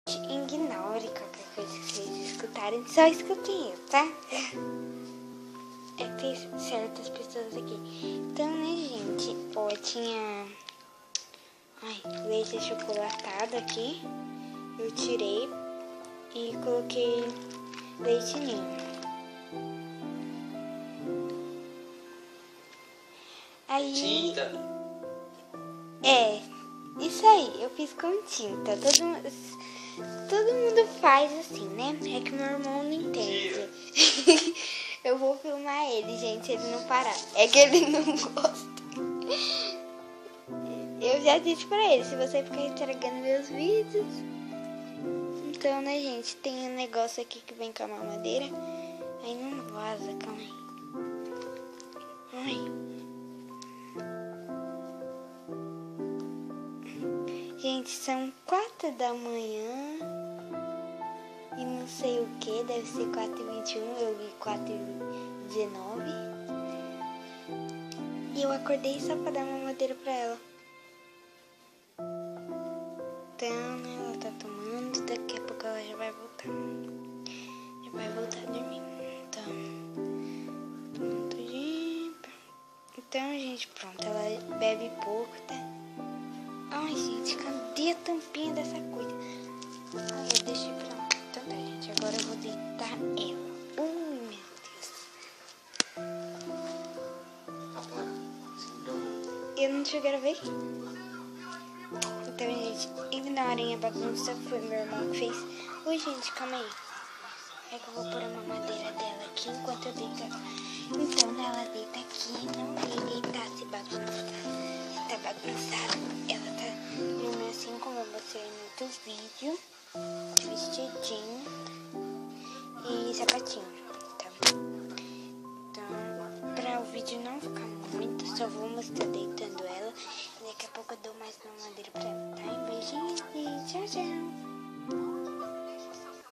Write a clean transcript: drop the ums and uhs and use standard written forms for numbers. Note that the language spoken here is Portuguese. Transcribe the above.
Ignore qualquer coisa que vocês escutarem, só escutem eu, tá? É que tem certas pessoas aqui. Então, né, gente? Ó, tinha leite achocolatado aqui. Eu tirei e coloquei leite ninho. Aí, tinta. Isso aí, eu fiz com tinta. Todo mundo faz assim, né? É que meu irmão não entende. Eu vou filmar ele, gente, se ele não parar. É que ele não gosta. Eu já disse pra ele, se você ficar estragando meus vídeos. Então, né, gente, tem um negócio aqui que vem com a mamadeira. Aí não vaza, calma aí. Gente, são 4 da manhã e não sei o que, deve ser 4h21, eu vi 4h19. E eu acordei só pra dar mamadeira pra ela. Então, né, ela tá tomando, daqui a pouco ela já vai voltar. Já vai voltar a dormir. Então, gente, pronto, ela bebe pouco, tá? Ai, gente, cadê a tampinha dessa coisa? Ai, eu deixei pra lá. Então tá, gente, agora eu vou deitar ela. Meu Deus. Eu não te gravei? Então, gente, ignorem a bagunça, foi meu irmão que fez. Oi, gente, calma aí. É que eu vou pôr a mamadeira dela aqui enquanto eu deito ela. Então, né, ela deita aqui, não vai deitar se bagunçar. Se tá bagunçado, ela tá dormindo assim como eu mostrei em outros vídeos. Vestidinho e sapatinho. Então, pra o vídeo não ficar muito, só vou mostrar deitando ela. E daqui a pouco eu dou mais mamadeira pra ela, tá? Beijinhos e tchau, tchau.